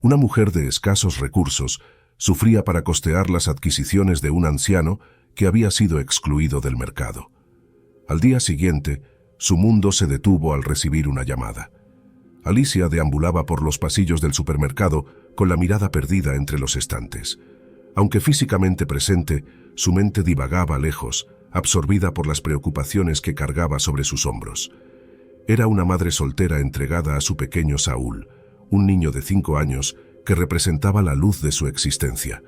Una mujer de escasos recursos sufría para costear las adquisiciones de un anciano que había sido excluido del mercado. Al día siguiente, su mundo se detuvo al recibir una llamada. Alicia deambulaba por los pasillos del supermercado con la mirada perdida entre los estantes. Aunque físicamente presente, su mente divagaba lejos, absorbida por las preocupaciones que cargaba sobre sus hombros. Era una madre soltera entregada a su pequeño Saúl, un niño de 5 años que representaba la luz de su existencia.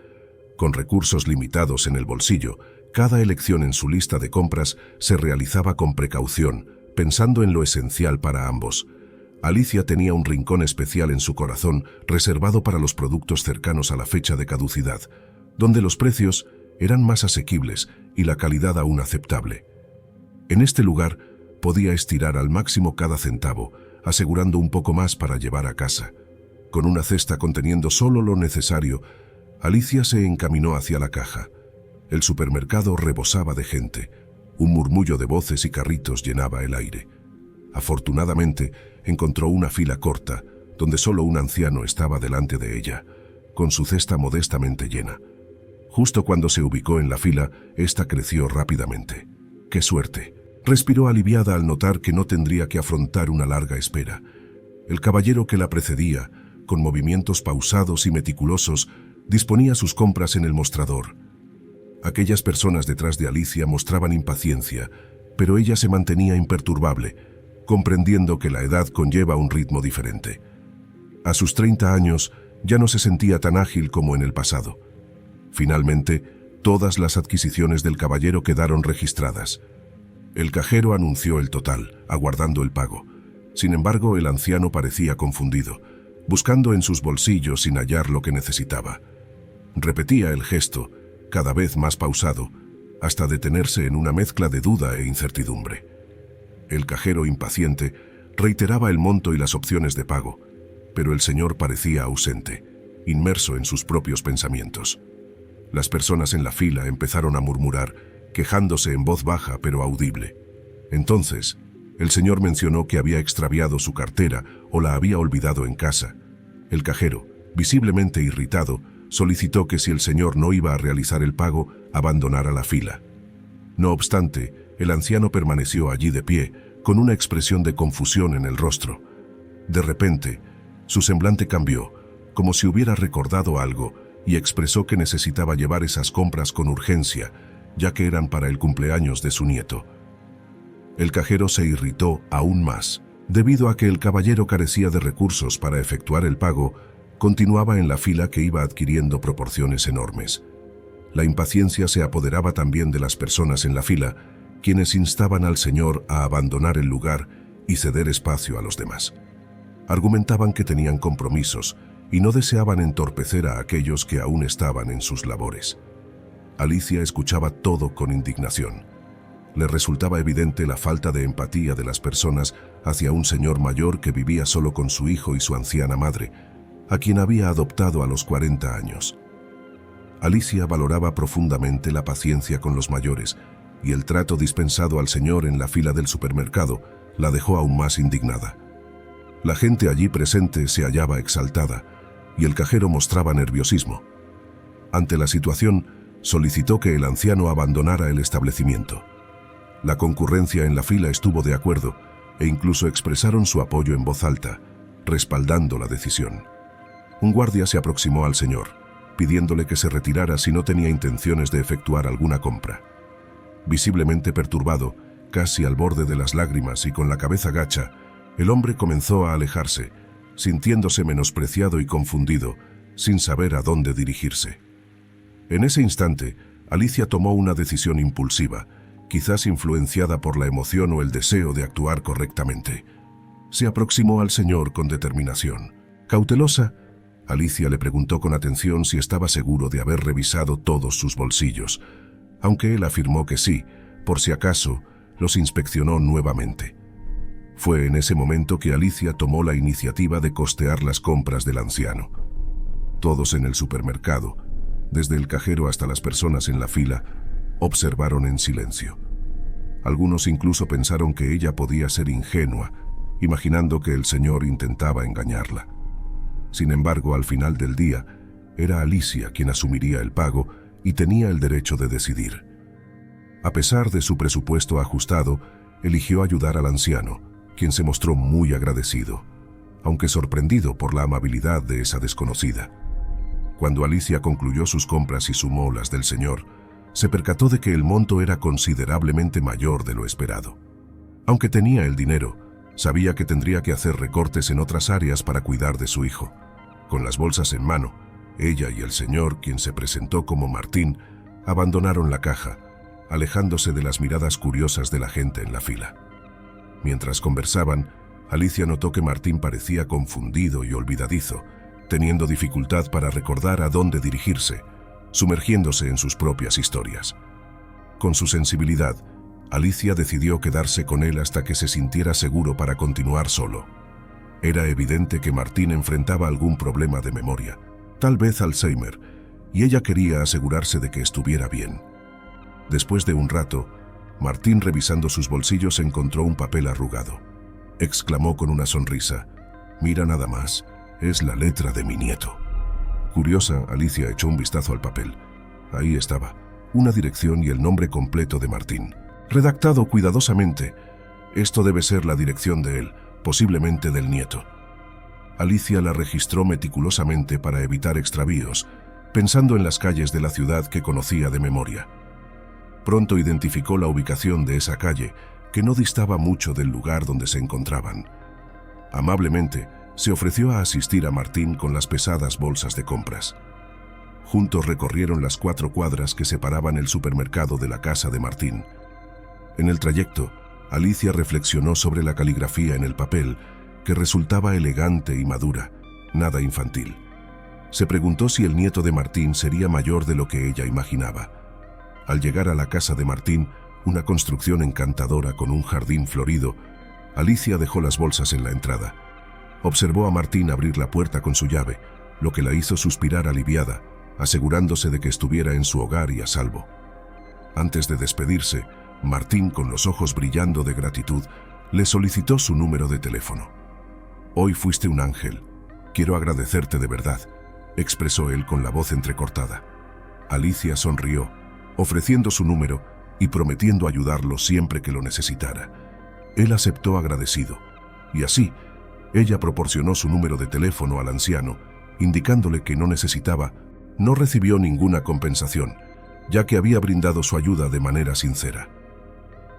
Con recursos limitados en el bolsillo, cada elección en su lista de compras se realizaba con precaución, pensando en lo esencial para ambos. Alicia tenía un rincón especial en su corazón reservado para los productos cercanos a la fecha de caducidad, donde los precios eran más asequibles y la calidad aún aceptable. En este lugar podía estirar al máximo cada centavo, asegurando un poco más para llevar a casa. Con una cesta conteniendo solo lo necesario, Alicia se encaminó hacia la caja. El supermercado rebosaba de gente. Un murmullo de voces y carritos llenaba el aire. Afortunadamente, encontró una fila corta, donde solo un anciano estaba delante de ella, con su cesta modestamente llena. Justo cuando se ubicó en la fila, esta creció rápidamente. ¡Qué suerte! Respiró aliviada al notar que no tendría que afrontar una larga espera. El caballero que la precedía, con movimientos pausados y meticulosos, disponía sus compras en el mostrador. Aquellas personas detrás de Alicia mostraban impaciencia, pero ella se mantenía imperturbable, comprendiendo que la edad conlleva un ritmo diferente. A sus 30 años ya no se sentía tan ágil como en el pasado. Finalmente, todas las adquisiciones del caballero quedaron registradas. El cajero anunció el total, aguardando el pago. Sin embargo, el anciano parecía confundido, buscando en sus bolsillos sin hallar lo que necesitaba. Repetía el gesto, cada vez más pausado, hasta detenerse en una mezcla de duda e incertidumbre. El cajero, impaciente, reiteraba el monto y las opciones de pago, pero el señor parecía ausente, inmerso en sus propios pensamientos. Las personas en la fila empezaron a murmurar, quejándose en voz baja pero audible. Entonces, el señor mencionó que había extraviado su cartera o la había olvidado en casa. El cajero, visiblemente irritado, solicitó que si el señor no iba a realizar el pago, abandonara la fila. No obstante, el anciano permaneció allí de pie, con una expresión de confusión en el rostro. De repente, su semblante cambió, como si hubiera recordado algo, y expresó que necesitaba llevar esas compras con urgencia, ya que eran para el cumpleaños de su nieto. El cajero se irritó aún más. Debido a que el caballero carecía de recursos para efectuar el pago, continuaba en la fila que iba adquiriendo proporciones enormes. La impaciencia se apoderaba también de las personas en la fila, quienes instaban al señor a abandonar el lugar y ceder espacio a los demás. Argumentaban que tenían compromisos y no deseaban entorpecer a aquellos que aún estaban en sus labores. Alicia escuchaba todo con indignación. Le resultaba evidente la falta de empatía de las personas hacia un señor mayor que vivía solo con su hijo y su anciana madre, a quien había adoptado a los 40 años. Alicia valoraba profundamente la paciencia con los mayores, y el trato dispensado al señor en la fila del supermercado la dejó aún más indignada. La gente allí presente se hallaba exaltada, y el cajero mostraba nerviosismo. Ante la situación, solicitó que el anciano abandonara el establecimiento. La concurrencia en la fila estuvo de acuerdo, e incluso expresaron su apoyo en voz alta, respaldando la decisión. Un guardia se aproximó al señor, pidiéndole que se retirara si no tenía intenciones de efectuar alguna compra. Visiblemente perturbado, casi al borde de las lágrimas y con la cabeza gacha, el hombre comenzó a alejarse, sintiéndose menospreciado y confundido, sin saber a dónde dirigirse. En ese instante, Alicia tomó una decisión impulsiva, quizás influenciada por la emoción o el deseo de actuar correctamente. Se aproximó al señor con determinación. Cautelosa, Alicia le preguntó con atención si estaba seguro de haber revisado todos sus bolsillos, aunque él afirmó que sí, por si acaso, los inspeccionó nuevamente. Fue en ese momento que Alicia tomó la iniciativa de costear las compras del anciano. Todos en el supermercado, desde el cajero hasta las personas en la fila, observaron en silencio. Algunos incluso pensaron que ella podía ser ingenua, imaginando que el señor intentaba engañarla. Sin embargo, al final del día, era Alicia quien asumiría el pago y tenía el derecho de decidir. A pesar de su presupuesto ajustado, eligió ayudar al anciano, quien se mostró muy agradecido, aunque sorprendido por la amabilidad de esa desconocida. Cuando Alicia concluyó sus compras y sumó las del señor, se percató de que el monto era considerablemente mayor de lo esperado. Aunque tenía el dinero, sabía que tendría que hacer recortes en otras áreas para cuidar de su hijo. Con las bolsas en mano, ella y el señor, quien se presentó como Martín, abandonaron la caja, alejándose de las miradas curiosas de la gente en la fila. Mientras conversaban, Alicia notó que Martín parecía confundido y olvidadizo, teniendo dificultad para recordar a dónde dirigirse, sumergiéndose en sus propias historias. Con su sensibilidad, Alicia decidió quedarse con él hasta que se sintiera seguro para continuar solo. Era evidente que Martín enfrentaba algún problema de memoria, tal vez Alzheimer, y ella quería asegurarse de que estuviera bien. Después de un rato, Martín, revisando sus bolsillos, encontró un papel arrugado. Exclamó con una sonrisa: «Mira nada más, es la letra de mi nieto». Curiosa, Alicia echó un vistazo al papel. Ahí estaba, una dirección y el nombre completo de Martín, redactado cuidadosamente. Esto debe ser la dirección de él, posiblemente del nieto. Alicia la registró meticulosamente para evitar extravíos, pensando en las calles de la ciudad que conocía de memoria. Pronto identificó la ubicación de esa calle, que no distaba mucho del lugar donde se encontraban. Amablemente, se ofreció a asistir a Martín con las pesadas bolsas de compras. Juntos recorrieron las 4 cuadras que separaban el supermercado de la casa de Martín. En el trayecto, Alicia reflexionó sobre la caligrafía en el papel, que resultaba elegante y madura, nada infantil. Se preguntó si el nieto de Martín sería mayor de lo que ella imaginaba. Al llegar a la casa de Martín, una construcción encantadora con un jardín florido, Alicia dejó las bolsas en la entrada. Observó a Martín abrir la puerta con su llave, lo que la hizo suspirar aliviada, asegurándose de que estuviera en su hogar y a salvo. Antes de despedirse, Martín, con los ojos brillando de gratitud, le solicitó su número de teléfono. «Hoy fuiste un ángel. Quiero agradecerte de verdad», expresó él con la voz entrecortada. Alicia sonrió, ofreciendo su número y prometiendo ayudarlo siempre que lo necesitara. Él aceptó agradecido, y así, ella proporcionó su número de teléfono al anciano, indicándole que no necesitaba. No recibió ninguna compensación, ya que había brindado su ayuda de manera sincera.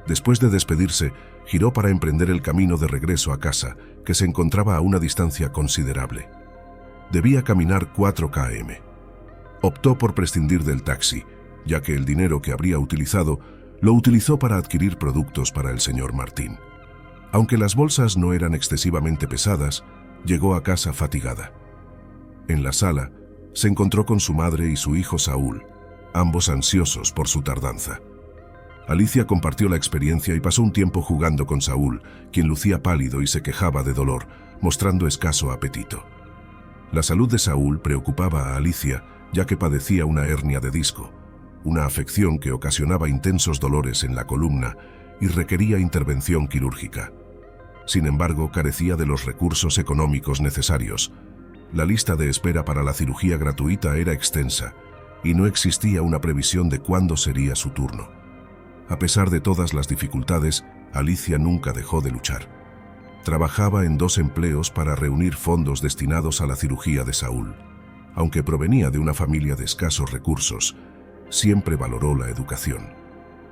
Después de despedirse, giró para emprender el camino de regreso a casa, que se encontraba a una distancia considerable. Debía caminar 4 km. Optó por prescindir del taxi, ya que el dinero que habría utilizado lo utilizó para adquirir productos para el señor Martín. Aunque las bolsas no eran excesivamente pesadas, llegó a casa fatigada. En la sala, se encontró con su madre y su hijo Saúl, ambos ansiosos por su tardanza. Alicia compartió la experiencia y pasó un tiempo jugando con Saúl, quien lucía pálido y se quejaba de dolor, mostrando escaso apetito. La salud de Saúl preocupaba a Alicia, ya que padecía una hernia de disco, una afección que ocasionaba intensos dolores en la columna y requería intervención quirúrgica. Sin embargo, carecía de los recursos económicos necesarios. La lista de espera para la cirugía gratuita era extensa y no existía una previsión de cuándo sería su turno. A pesar de todas las dificultades, Alicia nunca dejó de luchar. Trabajaba en 2 empleos para reunir fondos destinados a la cirugía de Saúl. Aunque provenía de una familia de escasos recursos, siempre valoró la educación.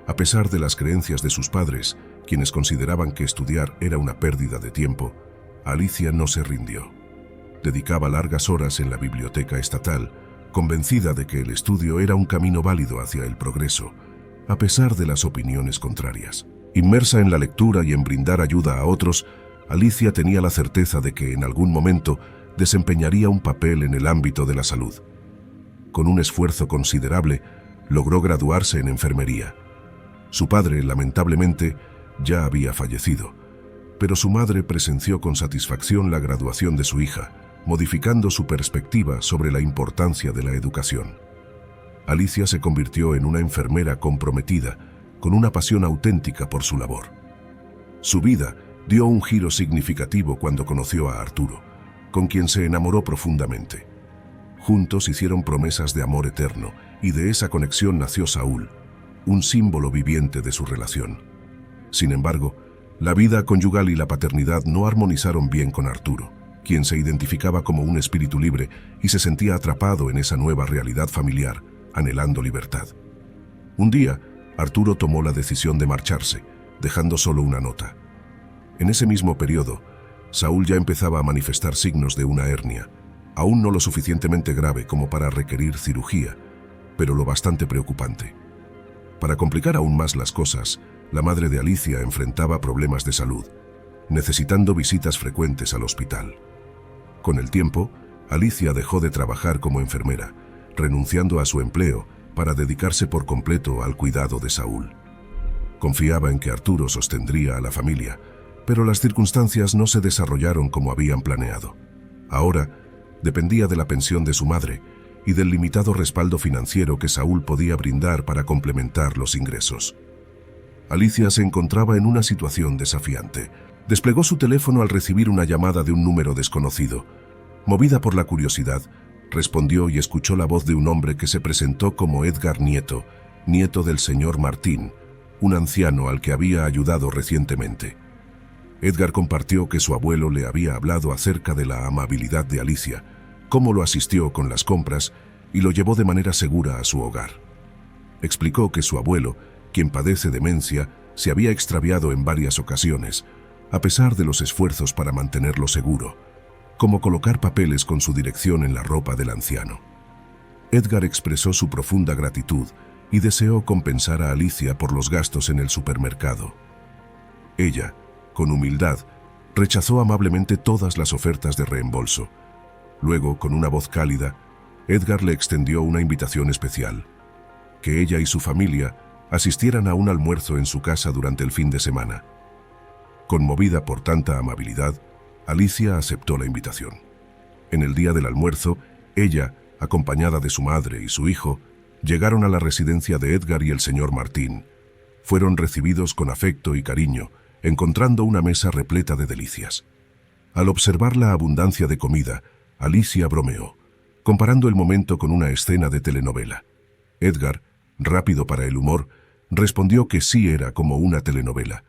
A pesar de las creencias de sus padres, quienes consideraban que estudiar era una pérdida de tiempo, Alicia no se rindió. Dedicaba largas horas en la biblioteca estatal, convencida de que el estudio era un camino válido hacia el progreso, a pesar de las opiniones contrarias. Inmersa en la lectura y en brindar ayuda a otros, Alicia tenía la certeza de que en algún momento desempeñaría un papel en el ámbito de la salud. Con un esfuerzo considerable, logró graduarse en enfermería. Su padre, lamentablemente, ya había fallecido, pero su madre presenció con satisfacción la graduación de su hija, modificando su perspectiva sobre la importancia de la educación. Alicia se convirtió en una enfermera comprometida, con una pasión auténtica por su labor. Su vida dio un giro significativo cuando conoció a Arturo, con quien se enamoró profundamente. Juntos hicieron promesas de amor eterno, y de esa conexión nació Saúl, un símbolo viviente de su relación. Sin embargo, la vida conyugal y la paternidad no armonizaron bien con Arturo, quien se identificaba como un espíritu libre y se sentía atrapado en esa nueva realidad familiar, anhelando libertad. Un día, Arturo tomó la decisión de marcharse, dejando solo una nota. En ese mismo periodo, Saúl ya empezaba a manifestar signos de una hernia, aún no lo suficientemente grave como para requerir cirugía, pero lo bastante preocupante. Para complicar aún más las cosas, la madre de Alicia enfrentaba problemas de salud, necesitando visitas frecuentes al hospital. Con el tiempo, Alicia dejó de trabajar como enfermera, renunciando a su empleo para dedicarse por completo al cuidado de Saúl. Confiaba en que Arturo sostendría a la familia, pero las circunstancias no se desarrollaron como habían planeado. Ahora, dependía de la pensión de su madre y del limitado respaldo financiero que Saúl podía brindar para complementar los ingresos. Alicia se encontraba en una situación desafiante. Desplegó su teléfono al recibir una llamada de un número desconocido. Movida por la curiosidad, respondió y escuchó la voz de un hombre que se presentó como Edgar Nieto, nieto del señor Martín, un anciano al que había ayudado recientemente. Edgar compartió que su abuelo le había hablado acerca de la amabilidad de Alicia, cómo lo asistió con las compras y lo llevó de manera segura a su hogar. Explicó que su abuelo, quien padece demencia, se había extraviado en varias ocasiones, a pesar de los esfuerzos para mantenerlo seguro, como colocar papeles con su dirección en la ropa del anciano. Edgar expresó su profunda gratitud y deseó compensar a Alicia por los gastos en el supermercado. Ella, con humildad, rechazó amablemente todas las ofertas de reembolso. Luego, con una voz cálida, Edgar le extendió una invitación especial: que ella y su familia asistieran a un almuerzo en su casa durante el fin de semana. Conmovida por tanta amabilidad, Alicia aceptó la invitación. En el día del almuerzo, ella, acompañada de su madre y su hijo, llegaron a la residencia de Edgar y el señor Martín. Fueron recibidos con afecto y cariño, encontrando una mesa repleta de delicias. Al observar la abundancia de comida, Alicia bromeó, comparando el momento con una escena de telenovela. Edgar, rápido para el humor, respondió que sí era como una telenovela,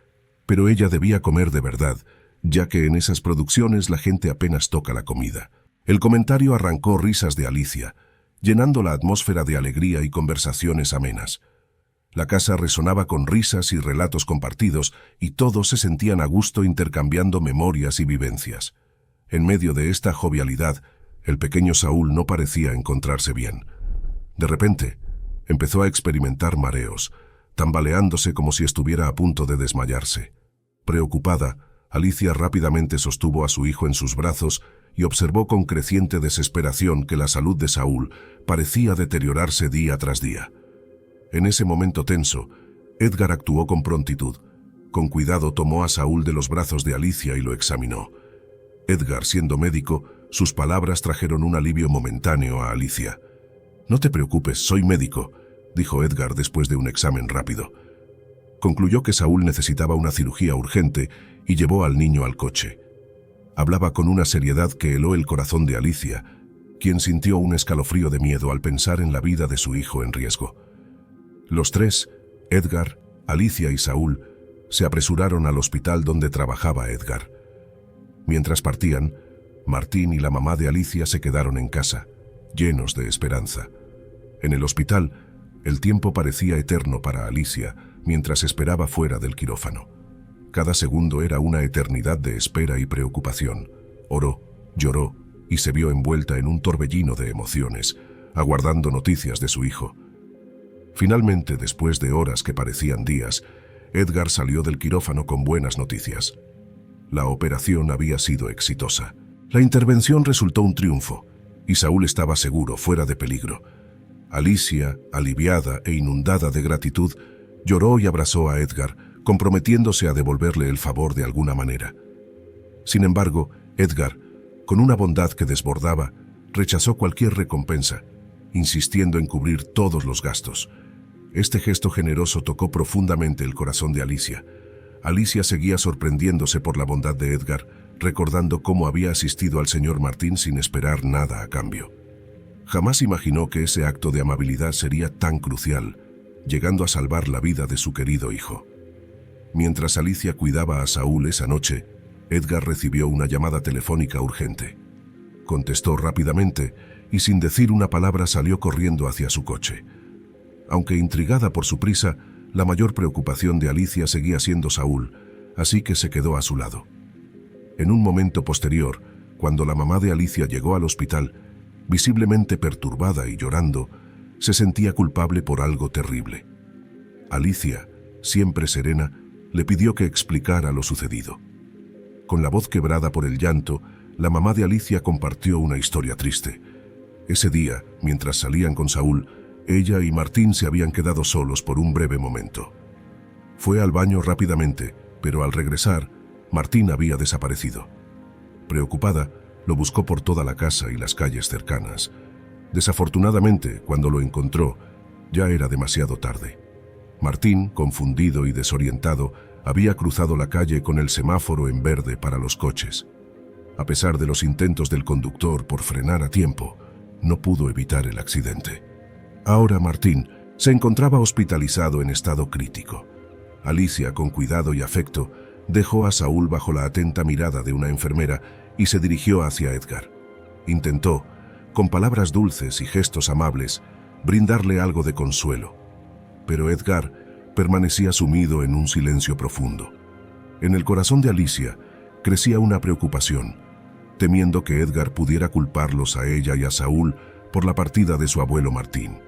pero ella debía comer de verdad, ya que en esas producciones la gente apenas toca la comida. El comentario arrancó risas de Alicia, llenando la atmósfera de alegría y conversaciones amenas. La casa resonaba con risas y relatos compartidos, y todos se sentían a gusto intercambiando memorias y vivencias. En medio de esta jovialidad, el pequeño Saúl no parecía encontrarse bien. De repente, empezó a experimentar mareos, tambaleándose como si estuviera a punto de desmayarse. Preocupada, Alicia rápidamente sostuvo a su hijo en sus brazos y observó con creciente desesperación que la salud de Saúl parecía deteriorarse día tras día. En ese momento tenso, Edgar actuó con prontitud. Con cuidado tomó a Saúl de los brazos de Alicia y lo examinó. Edgar, siendo médico, sus palabras trajeron un alivio momentáneo a Alicia. «No te preocupes, soy médico», dijo Edgar después de un examen rápido. Concluyó que Saúl necesitaba una cirugía urgente y llevó al niño al coche. Hablaba con una seriedad que heló el corazón de Alicia, quien sintió un escalofrío de miedo al pensar en la vida de su hijo en riesgo. Los tres, Edgar, Alicia y Saúl, se apresuraron al hospital donde trabajaba Edgar. Mientras partían, Martín y la mamá de Alicia se quedaron en casa, llenos de esperanza. En el hospital, el tiempo parecía eterno para Alicia mientras esperaba fuera del quirófano. Cada segundo era una eternidad de espera y preocupación. Oró, lloró y se vio envuelta en un torbellino de emociones, aguardando noticias de su hijo. Finalmente, después de horas que parecían días, Edgar salió del quirófano con buenas noticias. La operación había sido exitosa. La intervención resultó un triunfo, y Saúl estaba seguro, fuera de peligro. Alicia, aliviada e inundada de gratitud, lloró y abrazó a Edgar, comprometiéndose a devolverle el favor de alguna manera. Sin embargo, Edgar, con una bondad que desbordaba, rechazó cualquier recompensa, insistiendo en cubrir todos los gastos. Este gesto generoso tocó profundamente el corazón de Alicia. Alicia seguía sorprendiéndose por la bondad de Edgar, recordando cómo había asistido al señor Martín sin esperar nada a cambio. Jamás imaginó que ese acto de amabilidad sería tan crucial, llegando a salvar la vida de su querido hijo. Mientras Alicia cuidaba a Saúl esa noche, Edgar recibió una llamada telefónica urgente. Contestó rápidamente y sin decir una palabra salió corriendo hacia su coche. Aunque intrigada por su prisa, la mayor preocupación de Alicia seguía siendo Saúl, así que se quedó a su lado. En un momento posterior, cuando la mamá de Alicia llegó al hospital, visiblemente perturbada y llorando, se sentía culpable por algo terrible. Alicia, siempre serena, le pidió que explicara lo sucedido. Con la voz quebrada por el llanto, la mamá de Alicia compartió una historia triste. Ese día, mientras salían con Saúl, ella y Martín se habían quedado solos por un breve momento. Fue al baño rápidamente, pero al regresar, Martín había desaparecido. Preocupada, lo buscó por toda la casa y las calles cercanas. Desafortunadamente, cuando lo encontró, ya era demasiado tarde. Martín, confundido y desorientado, había cruzado la calle con el semáforo en verde para los coches. A pesar de los intentos del conductor por frenar a tiempo, no pudo evitar el accidente. Ahora Martín se encontraba hospitalizado en estado crítico. Alicia, con cuidado y afecto, dejó a Saúl bajo la atenta mirada de una enfermera y se dirigió hacia Edgar. Intentó, con palabras dulces y gestos amables, brindarle algo de consuelo. Pero Edgar permanecía sumido en un silencio profundo. En el corazón de Alicia crecía una preocupación, temiendo que Edgar pudiera culparlos a ella y a Saúl por la partida de su abuelo Martín.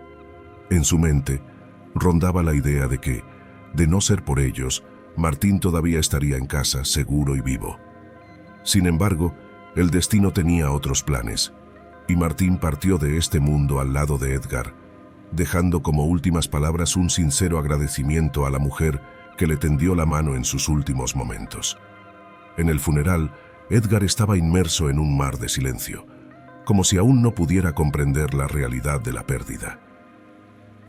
En su mente rondaba la idea de que, de no ser por ellos, Martín todavía estaría en casa, seguro y vivo. Sin embargo, el destino tenía otros planes, y Martín partió de este mundo al lado de Edgar, dejando como últimas palabras un sincero agradecimiento a la mujer que le tendió la mano en sus últimos momentos. En el funeral, Edgar estaba inmerso en un mar de silencio, como si aún no pudiera comprender la realidad de la pérdida.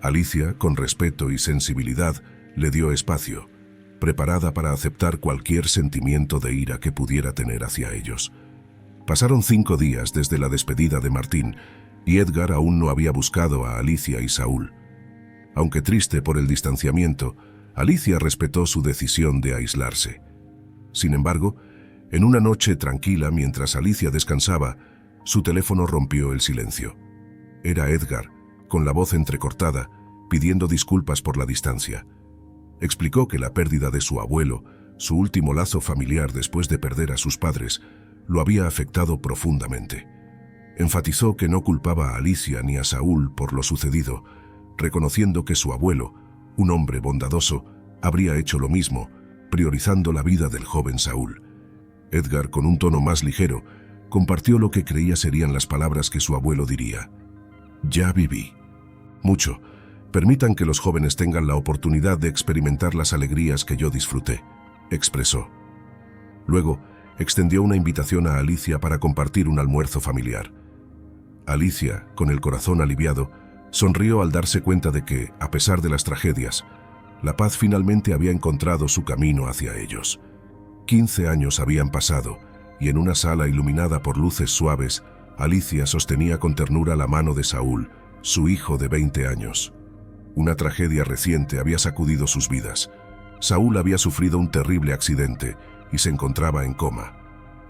Alicia, con respeto y sensibilidad, le dio espacio, preparada para aceptar cualquier sentimiento de ira que pudiera tener hacia ellos. Pasaron 5 días desde la despedida de Martín, y Edgar aún no había buscado a Alicia y Saúl. Aunque triste por el distanciamiento, Alicia respetó su decisión de aislarse. Sin embargo, en una noche tranquila mientras Alicia descansaba, su teléfono rompió el silencio. Era Edgar, con la voz entrecortada, pidiendo disculpas por la distancia. Explicó que la pérdida de su abuelo, su último lazo familiar después de perder a sus padres, lo había afectado profundamente. Enfatizó que no culpaba a Alicia ni a Saúl por lo sucedido, reconociendo que su abuelo, un hombre bondadoso, habría hecho lo mismo, priorizando la vida del joven Saúl. Edgar, con un tono más ligero, compartió lo que creía serían las palabras que su abuelo diría. «Ya viví mucho. Permitan que los jóvenes tengan la oportunidad de experimentar las alegrías que yo disfruté», expresó. Luego, extendió una invitación a Alicia para compartir un almuerzo familiar. Alicia, con el corazón aliviado, sonrió al darse cuenta de que, a pesar de las tragedias, la paz finalmente había encontrado su camino hacia ellos. 15 años habían pasado, y en una sala iluminada por luces suaves, Alicia sostenía con ternura la mano de Saúl, su hijo de 20 años. Una tragedia reciente había sacudido sus vidas. Saúl había sufrido un terrible accidente y se encontraba en coma.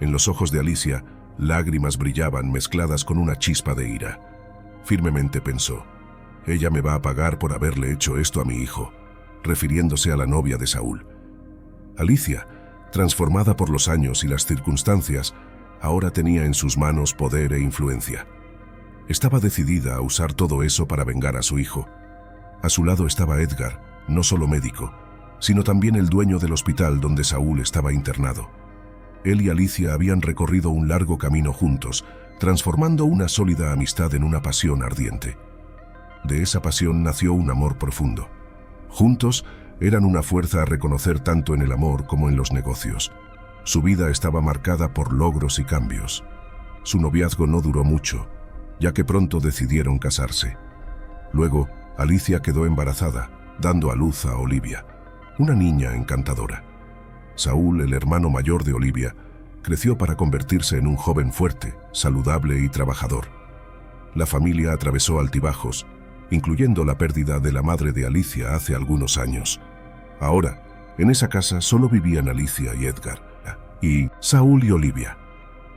En los ojos de Alicia, lágrimas brillaban mezcladas con una chispa de ira. Firmemente pensó, ella me va a pagar por haberle hecho esto a mi hijo, refiriéndose a la novia de Saúl. Alicia, transformada por los años y las circunstancias, ahora tenía en sus manos poder e influencia. Estaba decidida a usar todo eso para vengar a su hijo. A su lado estaba Edgar, no solo médico, sino también el dueño del hospital donde Saúl estaba internado. Él y Alicia habían recorrido un largo camino juntos, transformando una sólida amistad en una pasión ardiente. De esa pasión nació un amor profundo. Juntos eran una fuerza a reconocer tanto en el amor como en los negocios. Su vida estaba marcada por logros y cambios. Su noviazgo no duró mucho, ya que pronto decidieron casarse. Luego, Alicia quedó embarazada, dando a luz a Olivia, una niña encantadora. Saúl, el hermano mayor de Olivia, creció para convertirse en un joven fuerte, saludable y trabajador. La familia atravesó altibajos, incluyendo la pérdida de la madre de Alicia hace algunos años. Ahora, en esa casa solo vivían Alicia y Edgar, y Saúl y Olivia.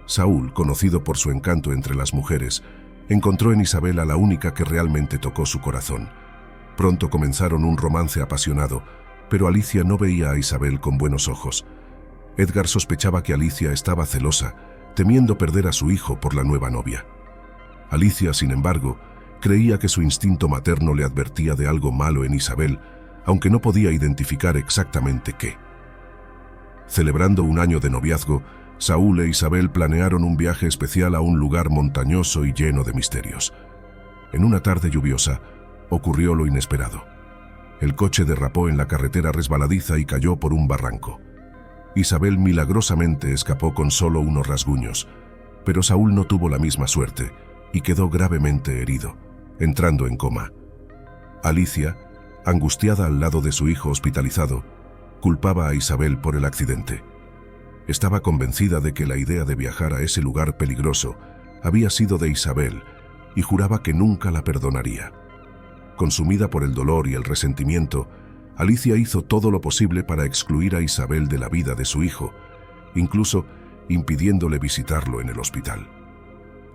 Saúl, conocido por su encanto entre las mujeres, encontró en Isabel a la única que realmente tocó su corazón. Pronto comenzaron un romance apasionado, pero Alicia no veía a Isabel con buenos ojos. Edgar sospechaba que Alicia estaba celosa, temiendo perder a su hijo por la nueva novia. Alicia, sin embargo, creía que su instinto materno le advertía de algo malo en Isabel, aunque no podía identificar exactamente qué. Celebrando un año de noviazgo, Saúl e Isabel planearon un viaje especial a un lugar montañoso y lleno de misterios. En una tarde lluviosa, ocurrió lo inesperado. El coche derrapó en la carretera resbaladiza y cayó por un barranco. Isabel milagrosamente escapó con solo unos rasguños, pero Saúl no tuvo la misma suerte y quedó gravemente herido, entrando en coma. Alicia, angustiada al lado de su hijo hospitalizado, culpaba a Isabel por el accidente. Estaba convencida de que la idea de viajar a ese lugar peligroso había sido de Isabel y juraba que nunca la perdonaría. Consumida por el dolor y el resentimiento, Alicia hizo todo lo posible para excluir a Isabel de la vida de su hijo, incluso impidiéndole visitarlo en el hospital.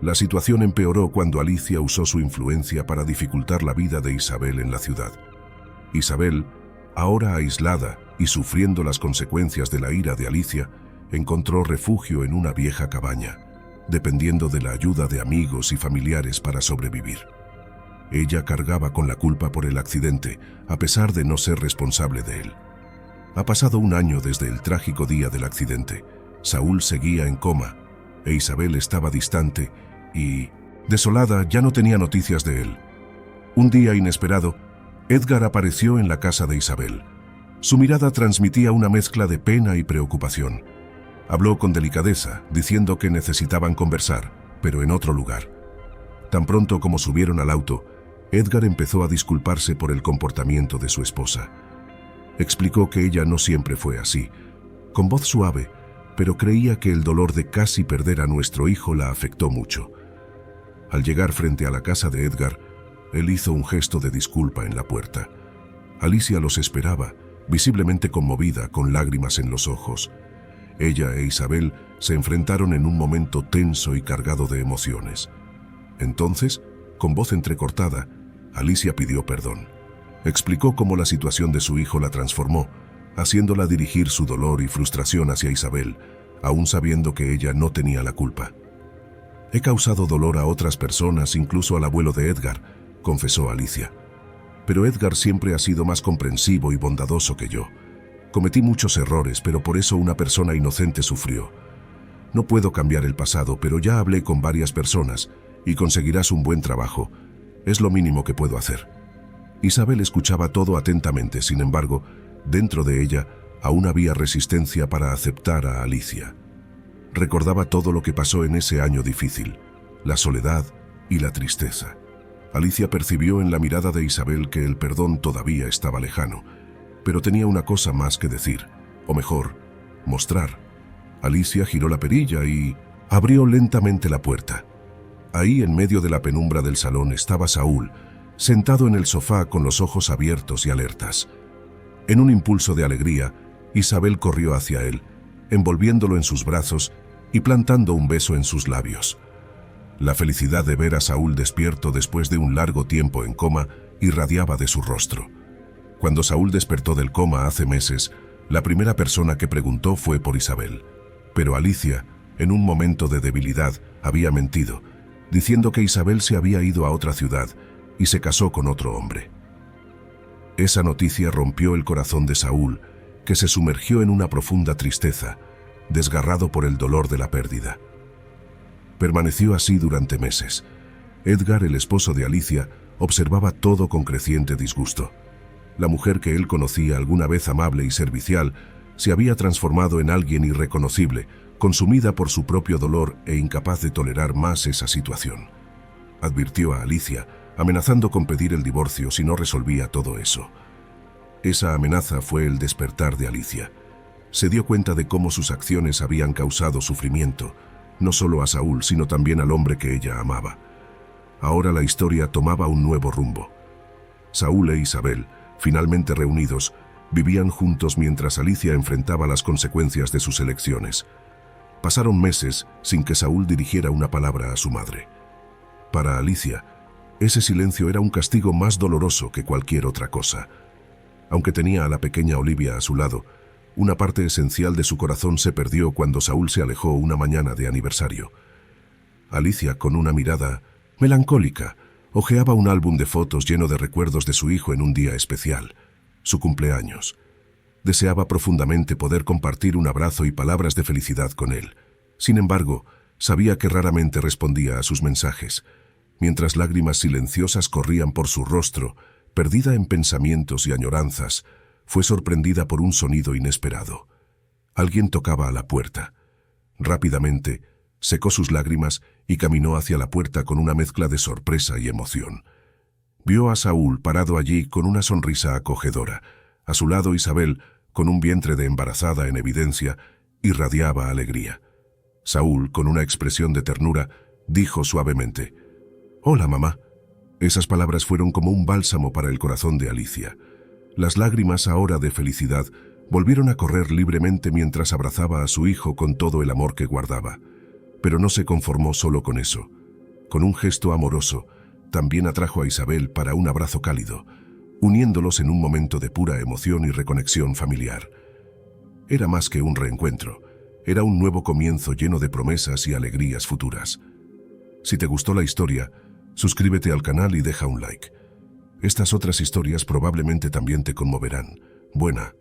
La situación empeoró cuando Alicia usó su influencia para dificultar la vida de Isabel en la ciudad. Isabel, ahora aislada y sufriendo las consecuencias de la ira de Alicia, encontró refugio en una vieja cabaña, dependiendo de la ayuda de amigos y familiares para sobrevivir. Ella cargaba con la culpa por el accidente, a pesar de no ser responsable de él. Ha pasado un año desde el trágico día del accidente. Saúl seguía en coma, e Isabel estaba distante y, desolada, ya no tenía noticias de él. Un día inesperado, Edgar apareció en la casa de Isabel. Su mirada transmitía una mezcla de pena y preocupación. Habló con delicadeza, diciendo que necesitaban conversar, pero en otro lugar. Tan pronto como subieron al auto, Edgar empezó a disculparse por el comportamiento de su esposa. Explicó que ella no siempre fue así, con voz suave, pero creía que el dolor de casi perder a nuestro hijo la afectó mucho. Al llegar frente a la casa de Edgar, él hizo un gesto de disculpa en la puerta. Alicia los esperaba, visiblemente conmovida, con lágrimas en los ojos. Ella e Isabel se enfrentaron en un momento tenso y cargado de emociones. Entonces, con voz entrecortada, Alicia pidió perdón. Explicó cómo la situación de su hijo la transformó, haciéndola dirigir su dolor y frustración hacia Isabel, aún sabiendo que ella no tenía la culpa. «He causado dolor a otras personas, incluso al abuelo de Edgar», confesó Alicia. «Pero Edgar siempre ha sido más comprensivo y bondadoso que yo. Cometí muchos errores, pero por eso una persona inocente sufrió. No puedo cambiar el pasado, pero ya hablé con varias personas y conseguirás un buen trabajo. Es lo mínimo que puedo hacer». Isabel escuchaba todo atentamente, sin embargo, dentro de ella aún había resistencia para aceptar a Alicia. Recordaba todo lo que pasó en ese año difícil, la soledad y la tristeza. Alicia percibió en la mirada de Isabel que el perdón todavía estaba lejano, pero tenía una cosa más que decir, o mejor, mostrar. Alicia giró la perilla y abrió lentamente la puerta. Ahí, en medio de la penumbra del salón, estaba Saúl, sentado en el sofá con los ojos abiertos y alertas. En un impulso de alegría, Isabel corrió hacia él, envolviéndolo en sus brazos y plantando un beso en sus labios. La felicidad de ver a Saúl despierto después de un largo tiempo en coma irradiaba de su rostro. Cuando Saúl despertó del coma hace meses, la primera persona que preguntó fue por Isabel. Pero Alicia, en un momento de debilidad, había mentido, diciendo que Isabel se había ido a otra ciudad y se casó con otro hombre. Esa noticia rompió el corazón de Saúl, que se sumergió en una profunda tristeza, desgarrado por el dolor de la pérdida. Permaneció así durante meses. Edgar, el esposo de Alicia, observaba todo con creciente disgusto. La mujer que él conocía, alguna vez amable y servicial, se había transformado en alguien irreconocible, consumida por su propio dolor e incapaz de tolerar más esa situación. Advirtió a Alicia, amenazando con pedir el divorcio si no resolvía todo eso. Esa amenaza fue el despertar de Alicia. Se dio cuenta de cómo sus acciones habían causado sufrimiento, no solo a Saúl, sino también al hombre que ella amaba. Ahora la historia tomaba un nuevo rumbo. Saúl e Isabel, finalmente reunidos, vivían juntos mientras Alicia enfrentaba las consecuencias de sus elecciones. Pasaron meses sin que Saúl dirigiera una palabra a su madre. Para Alicia, ese silencio era un castigo más doloroso que cualquier otra cosa. Aunque tenía a la pequeña Olivia a su lado, una parte esencial de su corazón se perdió cuando Saúl se alejó una mañana de aniversario. Alicia, con una mirada melancólica, hojeaba un álbum de fotos lleno de recuerdos de su hijo en un día especial, su cumpleaños. Deseaba profundamente poder compartir un abrazo y palabras de felicidad con él. Sin embargo, sabía que raramente respondía a sus mensajes. Mientras lágrimas silenciosas corrían por su rostro, perdida en pensamientos y añoranzas, fue sorprendida por un sonido inesperado. Alguien tocaba a la puerta. Rápidamente, secó sus lágrimas y caminó hacia la puerta con una mezcla de sorpresa y emoción. Vio a Saúl parado allí con una sonrisa acogedora. A su lado Isabel, con un vientre de embarazada en evidencia, irradiaba alegría. Saúl, con una expresión de ternura, dijo suavemente: «Hola, mamá». Esas palabras fueron como un bálsamo para el corazón de Alicia. Las lágrimas, ahora de felicidad, volvieron a correr libremente mientras abrazaba a su hijo con todo el amor que guardaba. Pero no se conformó solo con eso. Con un gesto amoroso, también atrajo a Isabel para un abrazo cálido, uniéndolos en un momento de pura emoción y reconexión familiar. Era más que un reencuentro, era un nuevo comienzo lleno de promesas y alegrías futuras. Si te gustó la historia, suscríbete al canal y deja un like. Estas otras historias probablemente también te conmoverán. Buena.